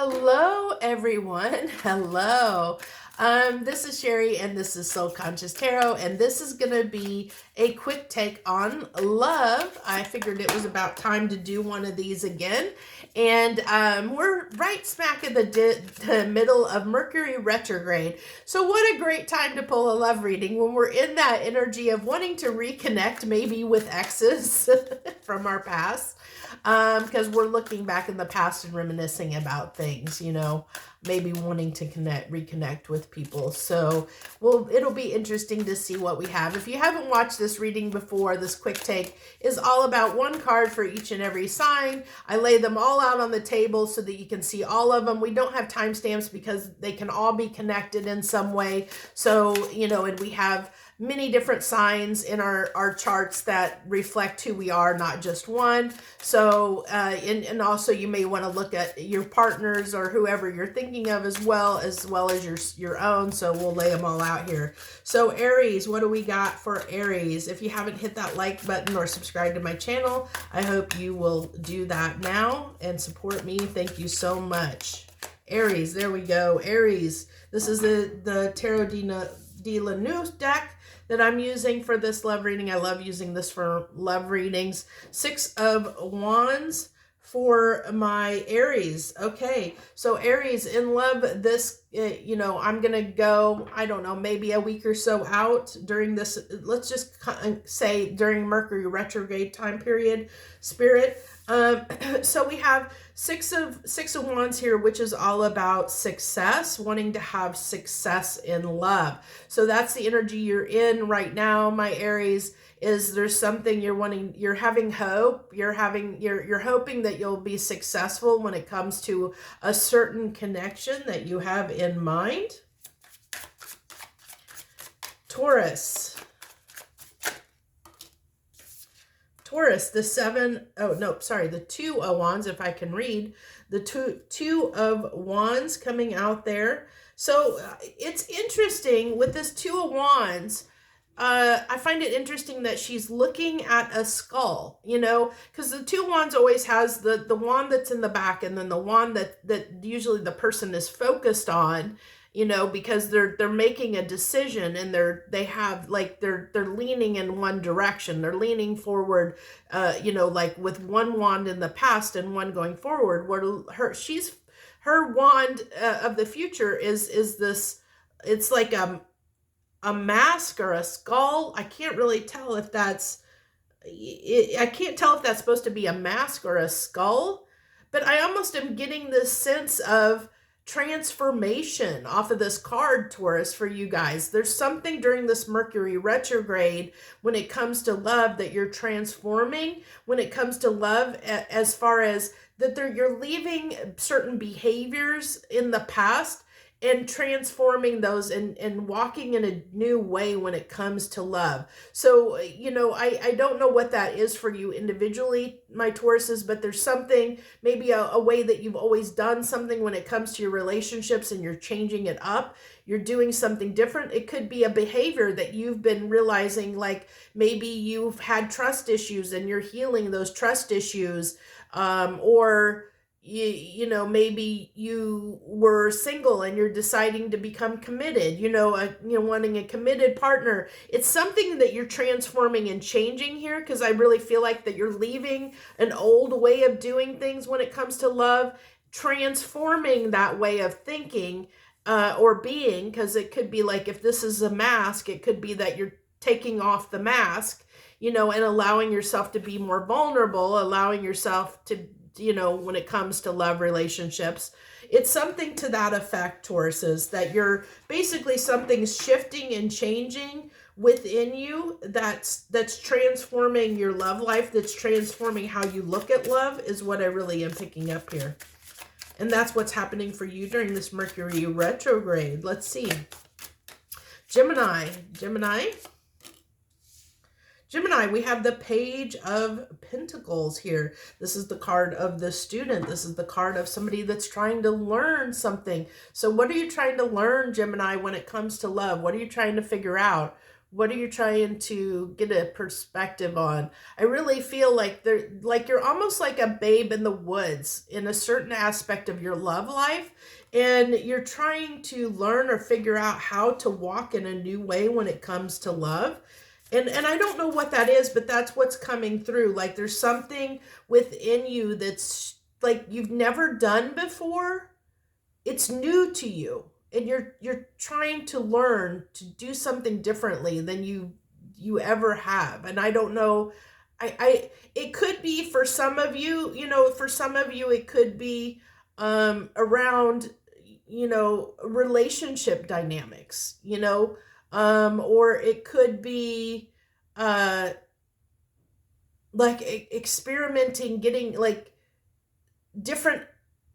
Hello, everyone. Hello. This is Sherry, and this is Soul Conscious Tarot, and this is going to be a quick take on love. I figured it was about time to do one of these again, and we're right smack in the middle of Mercury retrograde. So what a great time to pull a love reading when we're in that energy of wanting to reconnect maybe with exes from our past. Because we're looking back in the past and reminiscing about things, maybe wanting to reconnect with people. So, well, it'll be interesting to see what we have. If you haven't watched this reading before, this quick take is all about one card for each and every sign. I lay them all out on the table so that you can see all of them. We don't have timestamps because they can all be connected in some way. So, and we have many different signs in our charts that reflect who we are, not just one. So, and also you may want to look at your partners or whoever you're thinking of as well as your own. So we'll lay them all out here. So Aries, what do we got for Aries? If you haven't hit that like button or subscribe to my channel, I hope you will do that now and support me. Thank you so much. Aries, there we go. Aries, this is the Tarot de la News deck that I'm using for this love reading. I love using this for love readings. 6 of Wands for my Aries. Okay, so Aries, in love, this, I'm going to go, I don't know, maybe a week or so out during this, let's just say during Mercury retrograde time period, Spirit. So we have six of Wands here, which is all about success, wanting to have success in love. So that's the energy you're in right now, my Aries. Is there's something you're having hope, you're hoping that you'll be successful when it comes to a certain connection that you have in mind. Taurus, the 2 of Wands, if I can read, the two of Wands coming out there. So it's interesting with this 2 of Wands. I find it interesting that she's looking at a skull, because the 2 wands always has the wand that's in the back and then the wand that usually the person is focused on, because they're making a decision and they're leaning in one direction. They're leaning forward, like with one wand in the past and one going forward. Her wand of the future is this. It's like a mask or a skull. I can't really tell if that's supposed to be a mask or a skull, but I almost am getting this sense of transformation off of this card, Taurus, for you guys. There's something during this Mercury retrograde when it comes to love that you're transforming, when it comes to love, as far as that you're leaving certain behaviors in the past and transforming those and walking in a new way when it comes to love. So, I don't know what that is for you individually, my Tauruses, but there's something, maybe a way that you've always done something when it comes to your relationships and you're changing it up. You're doing something different. It could be a behavior that you've been realizing, like maybe you've had trust issues and you're healing those trust issues, or maybe you were single and you're deciding to become committed, wanting a committed partner. It's something that you're transforming and changing here, because I really feel like that you're leaving an old way of doing things when it comes to love, transforming that way of thinking or being, because it could be like, if this is a mask, it could be that you're taking off the mask, and allowing yourself to be more vulnerable, allowing yourself to, when it comes to love relationships. It's something to that effect, Tauruses, that you're basically, something's shifting and changing within you that's transforming your love life, that's transforming how you look at love, is what I really am picking up here. And that's what's happening for you during this Mercury retrograde. Let's see. Gemini, we have the Page of Pentacles here. This is the card of the student. This is the card of somebody that's trying to learn something. So what are you trying to learn, Gemini, when it comes to love? What are you trying to figure out? What are you trying to get a perspective on? I really feel like you're almost like a babe in the woods in a certain aspect of your love life, and you're trying to learn or figure out how to walk in a new way when it comes to love. And I don't know what that is, but that's what's coming through. Like there's something within you that's like you've never done before. It's new to you, and you're trying to learn to do something differently than you ever have. And I don't know, I it could be for some of you, for some of you it could be around relationship dynamics, or it could be uh like experimenting, getting like different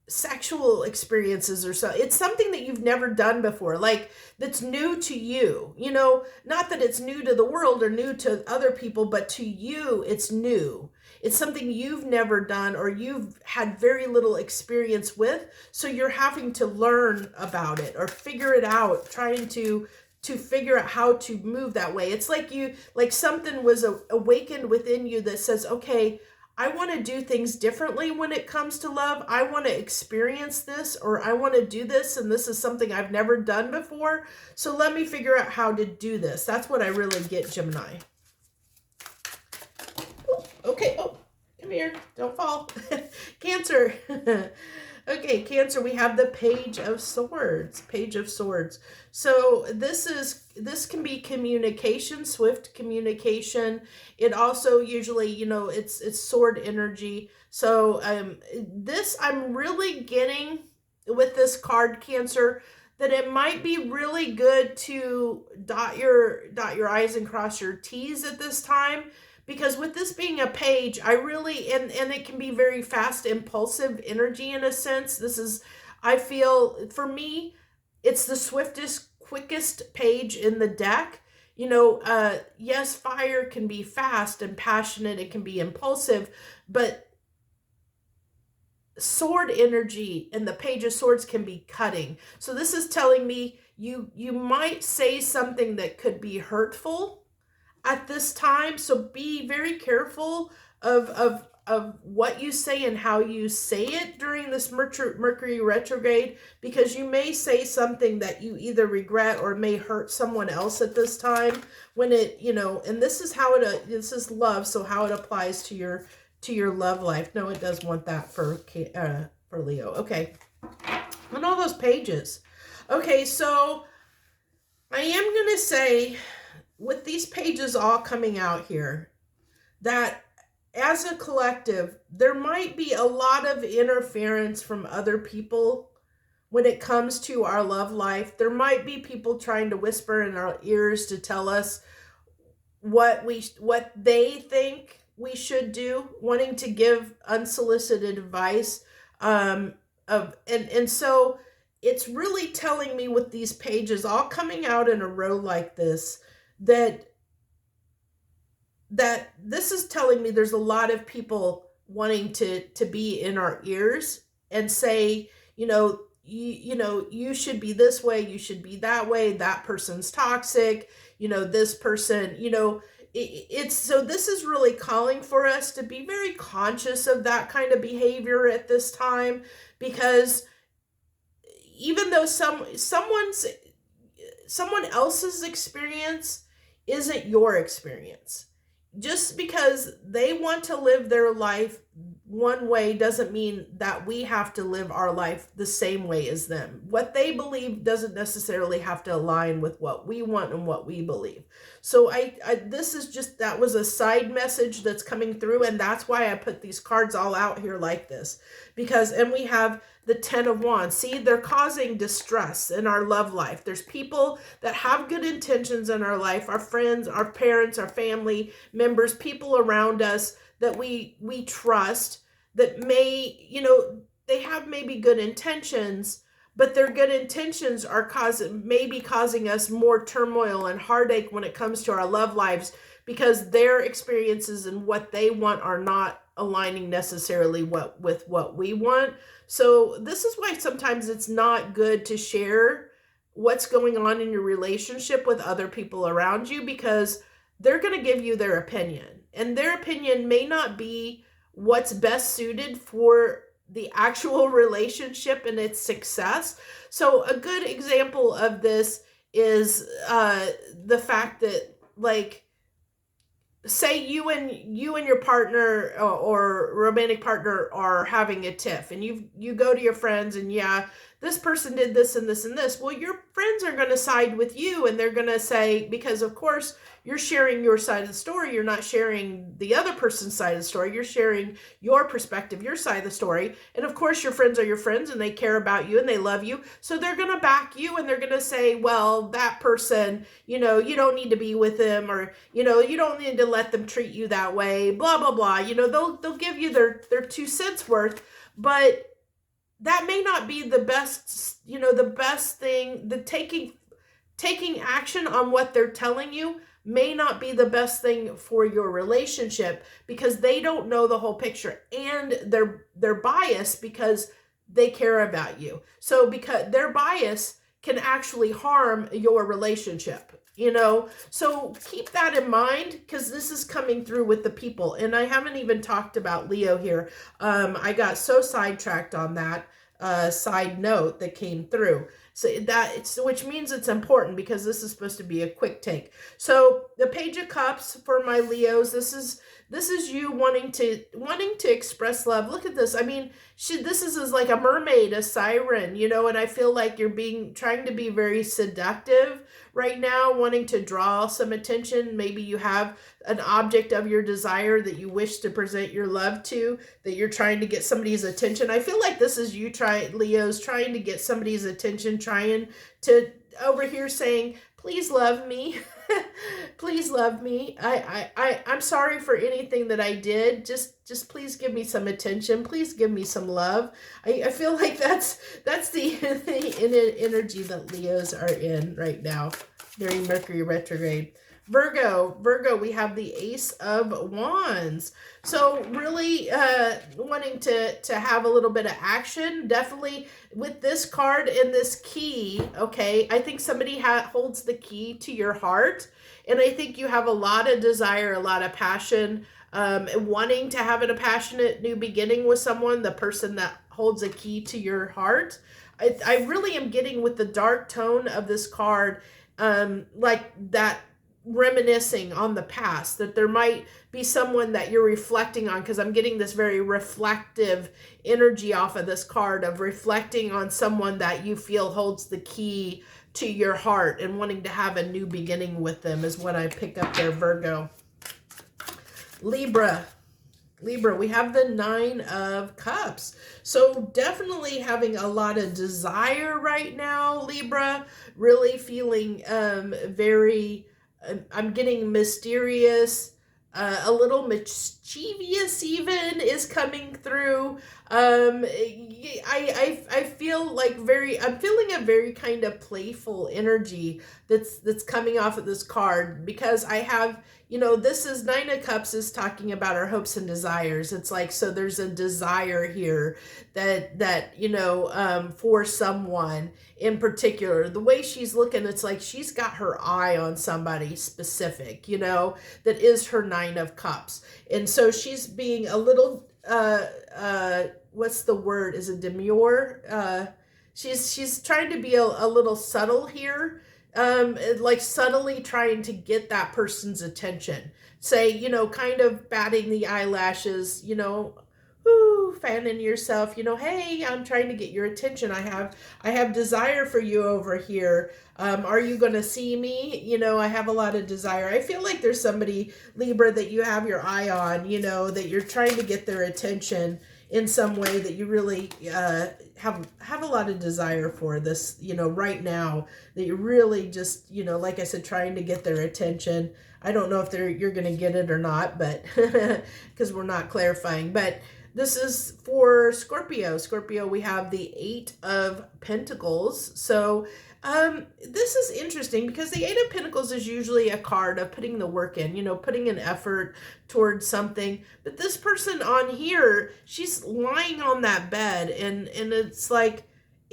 sexual experiences or so. It's something that you've never done before, like that's new to you, not that it's new to the world or new to other people, but to you it's new. It's something you've never done or you've had very little experience with, so you're having to learn about it or figure it out, trying to figure out how to move that way. It's like something was awakened within you that says, okay, I want to do things differently when it comes to love. I want to experience this, or I want to do this, and this is something I've never done before. So let me figure out how to do this. That's what I really get, Gemini. Oh, okay. Oh, come here. Don't fall. Cancer. Okay, Cancer, we have the Page of Swords. Page of Swords. So this can be communication, swift communication. It also usually, it's sword energy. So this I'm really getting with this card, Cancer, that it might be really good to dot your I's and cross your T's at this time. Because with this being a page, I really, and it can be very fast, impulsive energy in a sense. I feel, for me, it's the swiftest, quickest page in the deck. Yes, fire can be fast and passionate. It can be impulsive, but sword energy and the Page of Swords can be cutting. So this is telling me you might say something that could be hurtful at this time, so be very careful of what you say and how you say it during this Mercury retrograde, because you may say something that you either regret or may hurt someone else at this time when it, and this is this is love, so how it applies to your love life. No, it does want that for Leo. Okay, and all those pages. Okay, so I am gonna say, with these pages all coming out here, that as a collective, there might be a lot of interference from other people when it comes to our love life. There might be people trying to whisper in our ears to tell us what they think we should do, wanting to give unsolicited advice. And so it's really telling me with these pages all coming out in a row like this, that this is telling me there's a lot of people wanting to be in our ears and say, you should be this way, you should be that way, that person's toxic, this person, it's so this is really calling for us to be very conscious of that kind of behavior at this time, because even though someone else's experience isn't your experience. Just because they want to live their life one way doesn't mean that we have to live our life the same way as them. What they believe doesn't necessarily have to align with what we want and what we believe. So that was a side message that's coming through, and that's why I put these cards all out here like this. And we have the Ten of Wands. See, they're causing distress in our love life. There's people that have good intentions in our life, our friends, our parents, our family members, people around us that we trust, that may, they have maybe good intentions, but their good intentions are causing us more turmoil and heartache when it comes to our love lives, because their experiences and what they want are not aligning necessarily with what we want. So this is why sometimes it's not good to share what's going on in your relationship with other people around you, because they're going to give you their opinion, and their opinion may not be what's best suited for the actual relationship and its success. So a good example of this is the fact that, like, say you and your partner or romantic partner are having a tiff, and you go to your friends, and yeah, this person did this and this and this. Well, your friends are going to side with you, and they're going to say, because of course you're sharing your side of the story, you're not sharing the other person's side of the story, you're sharing your perspective, your side of the story. And of course your friends are your friends, and they care about you and they love you, so they're going to back you, and they're going to say, well, that person, you don't need to be with them, or you don't need to let them treat you that way, blah blah blah. They'll give you their 2 cents worth, but that may not be the best, the best thing. The taking action on what they're telling you may not be the best thing for your relationship, because they don't know the whole picture, and they're biased because they care about you. So because their bias can actually harm your relationship. So keep that in mind, because this is coming through with the people. And I haven't even talked about Leo here. I got so sidetracked on that side note that came through. So which means it's important, because this is supposed to be a quick take. So the Page of Cups for my Leos, this is you wanting to express love. Look at this. I mean, this is like a mermaid, a siren, and I feel like you're trying to be very seductive right now, wanting to draw some attention. Maybe you have an object of your desire that you wish to present your love to, that you're trying to get somebody's attention. I feel like this is you, Leo's, trying to get somebody's attention, trying to over here saying, please love me. Please love me. I'm sorry for anything that I did. Just please give me some attention. Please give me some love. I feel like that's the energy that Leos are in right now during Mercury retrograde. Virgo, we have the Ace of Wands. So really wanting to have a little bit of action, definitely with this card and this key. Okay, I think somebody holds the key to your heart, and I think you have a lot of desire, a lot of passion, wanting to have a passionate new beginning with someone, the person that holds a key to your heart. I really am getting, with the dark tone of this card, like that, reminiscing on the past, that there might be someone that you're reflecting on, because I'm getting this very reflective energy off of this card, of reflecting on someone that you feel holds the key to your heart and wanting to have a new beginning with them, is what I pick up there, Virgo. Libra, we have the Nine of Cups. So definitely having a lot of desire right now, Libra. Really feeling very, I'm getting mysterious, a little mischievous even is coming through. I feel like I'm feeling a very kind of playful energy that's coming off of this card, because I have, this is Nine of Cups is talking about our hopes and desires. It's like, so there's a desire here that for someone in particular. The way she's looking, it's like she's got her eye on somebody specific, that is her Nine of Cups. And so she's being a little, what's the word? Is it demure? She's trying to be a little subtle here, like subtly trying to get that person's attention. Say, kind of batting the eyelashes, fanning yourself, hey, I'm trying to get your attention. I have desire for you over here. Are you going to see me? I have a lot of desire. I feel like there's somebody, Libra, that you have your eye on, that you're trying to get their attention in some way, that you really have a lot of desire for this, right now, that you're really just, like I said, trying to get their attention. I don't know if you're going to get it or not, but because we're not clarifying. But this is for Scorpio. Scorpio, we have the Eight of Pentacles. So this is interesting, because the Eight of Pentacles is usually a card of putting the work in, putting an effort towards something. But this person on here, she's lying on that bed, and it's like,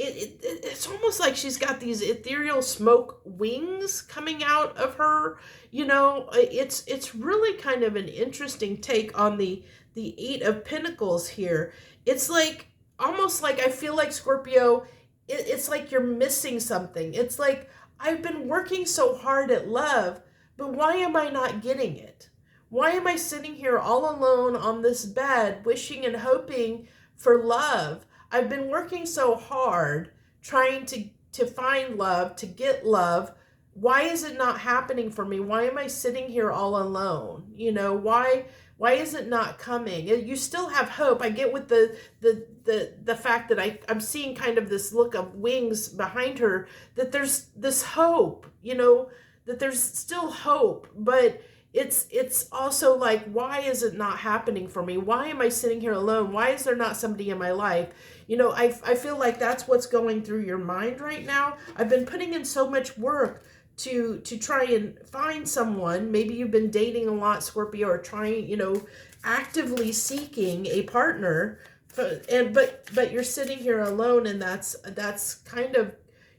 it's almost like she's got these ethereal smoke wings coming out of her. You know, it's really kind of an interesting take on the Eight of Pentacles here. It's like almost like I feel like Scorpio, it's like you're missing something. It's like I've been working so hard at love, but why am I not getting it? Why am I sitting here all alone on this bed wishing and hoping for love? I've been working so hard trying to find love, to get love. Why is it not happening for me? Why am I sitting here all alone? You know, why is it not coming? You still have hope. I get with the fact that I'm seeing kind of this look of wings behind her, that there's this hope, you know, that there's still hope, but it's also like, why is it not happening for me? Why am I sitting here alone? Why is there not somebody in my life? You know, I feel like that's what's going through your mind right now. I've been putting in so much work to try and find someone. Maybe you've been dating a lot, Scorpio, or trying, you know, actively seeking a partner, but you're sitting here alone, and that's kind of,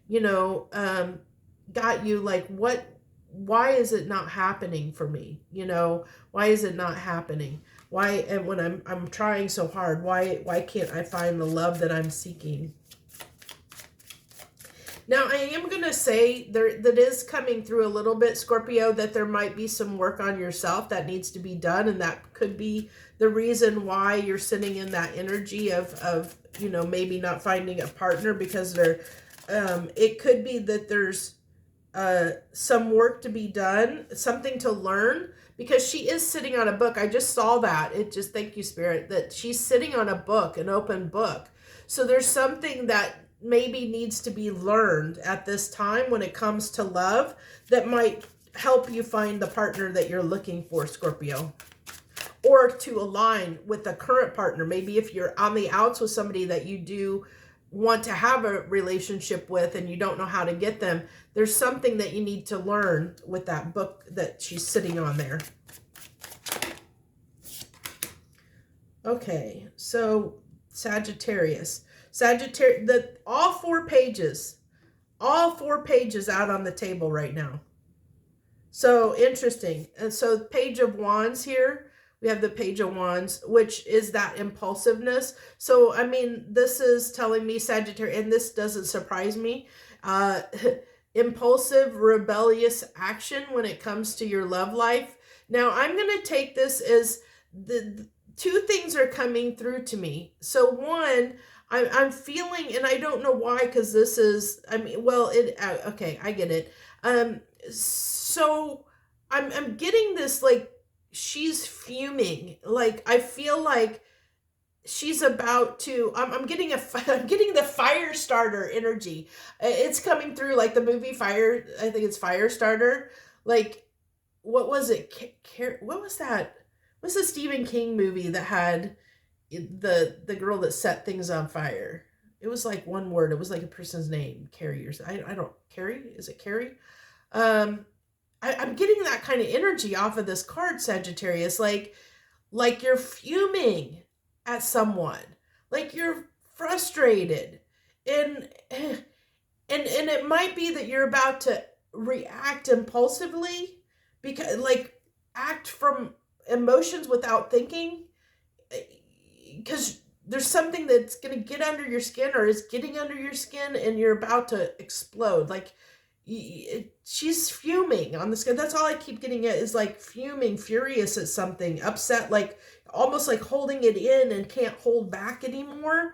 you know, got you like, why is it not happening for me? You know, why is it not happening? Why, and when I'm trying so hard, why can't I find the love that I'm seeking? Now, I am going to say that is coming through a little bit, Scorpio, that there might be some work on yourself that needs to be done, and that could be the reason why you're sitting in that energy of you know, maybe not finding a partner, because it could be that there's some work to be done, something to learn, because she is sitting on a book. I just saw that. It just, thank you, Spirit, that she's sitting on a book, an open book. So there's something that maybe needs to be learned at this time when it comes to love that might help you find the partner that you're looking for, Scorpio, or to align with the current partner. Maybe if you're on the outs with somebody that you do want to have a relationship with and you don't know how to get them, there's something that you need to learn with that book that she's sitting on there. Okay, so Sagittarius, all four pages out on the table right now. So interesting. And so Page of Wands here, we have the Page of Wands, which is that impulsiveness. So, I mean, this is telling me, Sagittarius, and this doesn't surprise me, impulsive, rebellious action when it comes to your love life. Now, I'm going to take this as the two things are coming through to me. So one, I'm feeling, and I don't know why, because this is, I mean, well, okay, I get it. So I'm getting this, like, she's fuming. Like, I feel like she's about to, I'm getting the fire starter energy. It's coming through like the movie Fire. I think it's Firestarter. Like, what was it? What was that? What's the Stephen King movie that had the girl that set things on fire? It was like one word. It was like a person's name, Carrie, or I don't, Carrie? Is it Carrie? I'm getting that kind of energy off of this card, Sagittarius. Like you're fuming at someone, like you're frustrated, and it might be that you're about to react impulsively, because, like, act from emotions without thinking, because there's something that's going to get under your skin, or is getting under your skin, and you're about to explode. Like, she's fuming on the skin. That's all I keep getting at, is like fuming, furious at something, upset, like almost like holding it in and can't hold back anymore.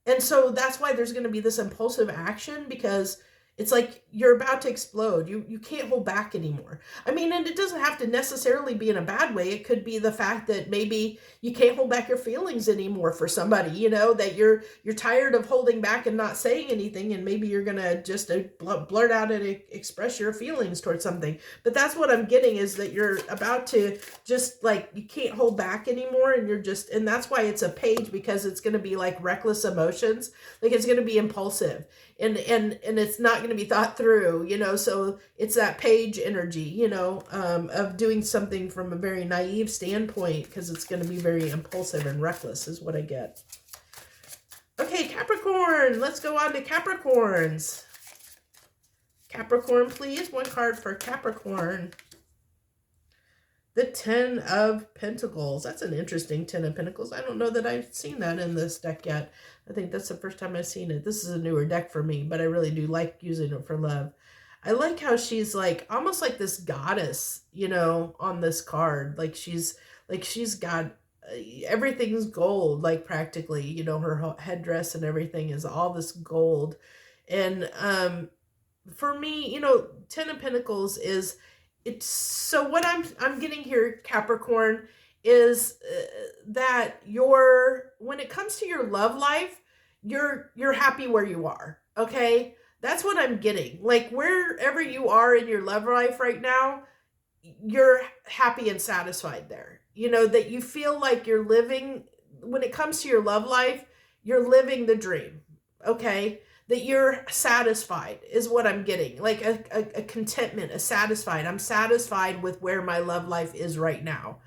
And so that's why there's going to be this impulsive action, because it's like you're about to explode. You can't hold back anymore. I mean, and it doesn't have to necessarily be in a bad way. It could be the fact that maybe you can't hold back your feelings anymore for somebody, you know, that you're tired of holding back and not saying anything, and maybe you're going to just blurt out and express your feelings towards something. But that's what I'm getting, is that you're about to just, like, you can't hold back anymore, and you're just, and that's why it's a page, because it's going to be like reckless emotions. Like, it's going to be impulsive, and it's not going to be thought through, you know. So it's that page energy, you know, of doing something from a very naive standpoint, because it's going to be very impulsive and reckless, is what I get. Okay, Capricorn. Let's go on to Capricorns. Capricorn, please. One card for Capricorn. The 10 of Pentacles. That's an interesting 10 of Pentacles. I don't know that I've seen that in this deck yet. I think that's the first time I've seen it. This is a newer deck for me, but I really do like using it for love. I like how she's like, almost like this goddess, you know, on this card. Like she's got, everything's gold, like practically, you know, her headdress and everything is all this gold. And for me, you know, 10 of Pentacles is, it's so what I'm getting here, Capricorn, is that when it comes to your love life, you're happy where you are. Okay, that's what I'm getting. Like wherever you are in your love life right now, you're happy and satisfied there. You know, that you feel like you're living, when it comes to your love life, you're living the dream. Okay, that you're satisfied is what I'm getting. Like a contentment, a satisfied. I'm satisfied with where my love life is right now.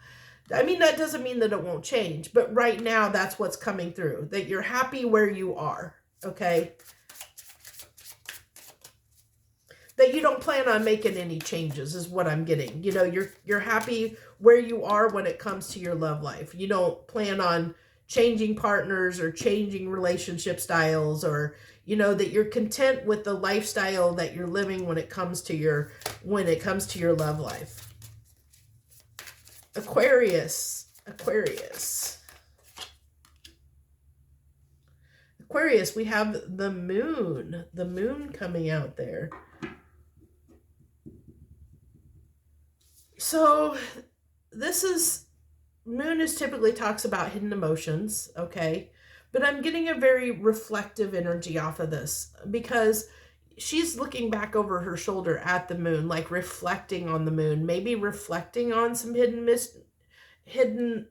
I mean, that doesn't mean that it won't change, but right now that's what's coming through, that you're happy where you are, okay? That you don't plan on making any changes is what I'm getting. You know, you're happy where you are when it comes to your love life. You don't plan on changing partners or changing relationship styles, or you know, that you're content with the lifestyle that you're living when it comes to your love life. Aquarius, we have the moon coming out there. So moon is typically talks about hidden emotions, okay? But I'm getting a very reflective energy off of this because she's looking back over her shoulder at the moon, like reflecting on the moon, maybe reflecting on some hidden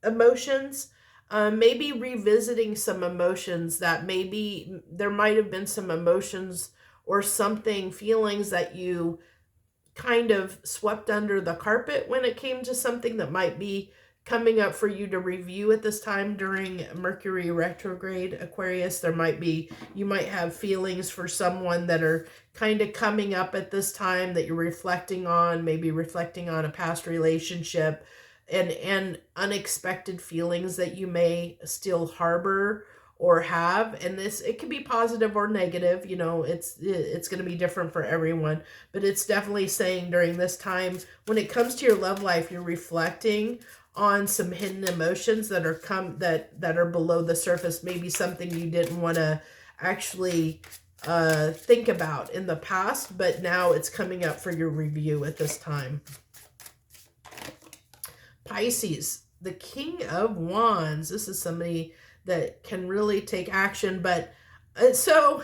emotions, maybe revisiting some emotions that maybe there might have been some emotions or something, feelings that you kind of swept under the carpet when it came to something that might be coming up for you to review at this time during Mercury retrograde, Aquarius. You might have feelings for someone that are kind of coming up at this time that you're reflecting on, maybe reflecting on a past relationship and unexpected feelings that you may still harbor or have. And it can be positive or negative, you know, it's going to be different for everyone, but it's definitely saying during this time, when it comes to your love life, you're reflecting on some hidden emotions that are below the surface, maybe something you didn't want to actually think about in the past, but now it's coming up for your review at this time. Pisces, the King of Wands. This is somebody that can really take action, but so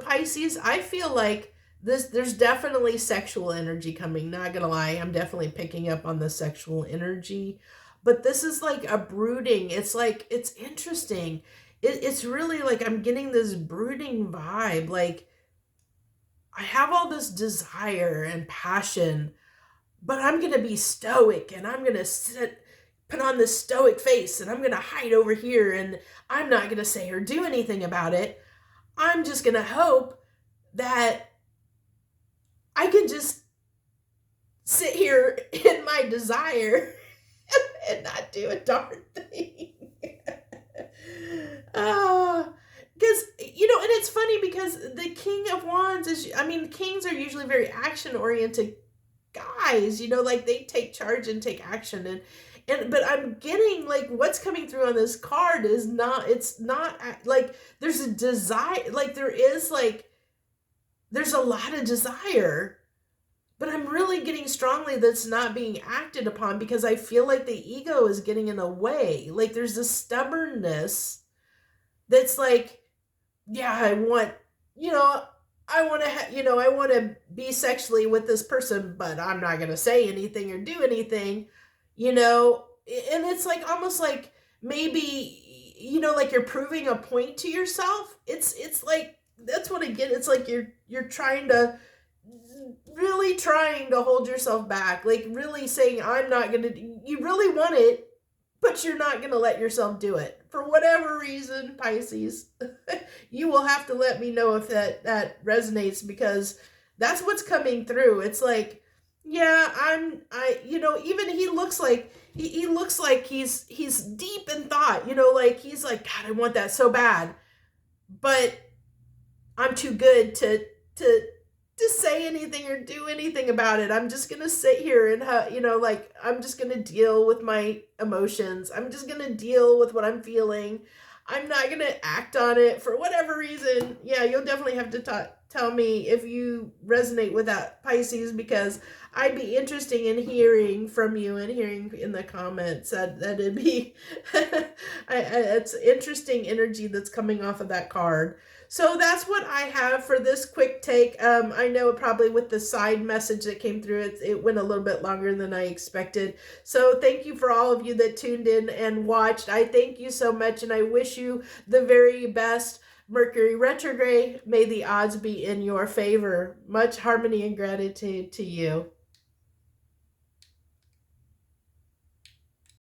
Pisces, I feel like there's definitely sexual energy coming. Not gonna lie, I'm definitely picking up on the sexual energy, but this is like a brooding. It's like, it's interesting. It's really like I'm getting this brooding vibe. Like I have all this desire and passion, but I'm gonna be stoic and I'm gonna put on this stoic face and I'm going to hide over here and I'm not going to say or do anything about it. I'm just going to hope that I can just sit here in my desire and not do a darn thing. Because, you know, and it's funny because the King of Wands kings are usually very action-oriented guys, you know, like they take charge and take action, but I'm getting like what's coming through on this card is it's not like there's a desire, like there's a lot of desire, but I'm really getting strongly that's not being acted upon because I feel like the ego is getting in the way. Like there's this stubbornness that's like, yeah, I want to be sexually with this person, but I'm not going to say anything or do anything, you know, and it's like almost like maybe, you know, like you're proving a point to yourself. It's like, that's what I get. It's like you're really trying to hold yourself back, like really saying, I'm not going to, you really want it, but you're not going to let yourself do it. For whatever reason, Pisces, you will have to let me know if that resonates, because that's what's coming through. It's like, yeah, even he looks like he looks like he's deep in thought, like he's like, God, I want that so bad, but I'm too good to say anything or do anything about it. I'm just gonna sit here and like, I'm just gonna deal with my emotions. I'm just gonna deal with what I'm feeling. I'm not gonna act on it for whatever reason. Yeah, you'll definitely have to tell me if you resonate with that, Pisces, because I'd be interested in hearing from you and hearing in the comments. That'd be it's interesting energy that's coming off of that card. So that's what I have for this quick take. I know probably with the side message that came through, it went a little bit longer than I expected. So thank you for all of you that tuned in and watched. I thank you so much, and I wish you the very best. Mercury retrograde, may the odds be in your favor. Much harmony and gratitude to you.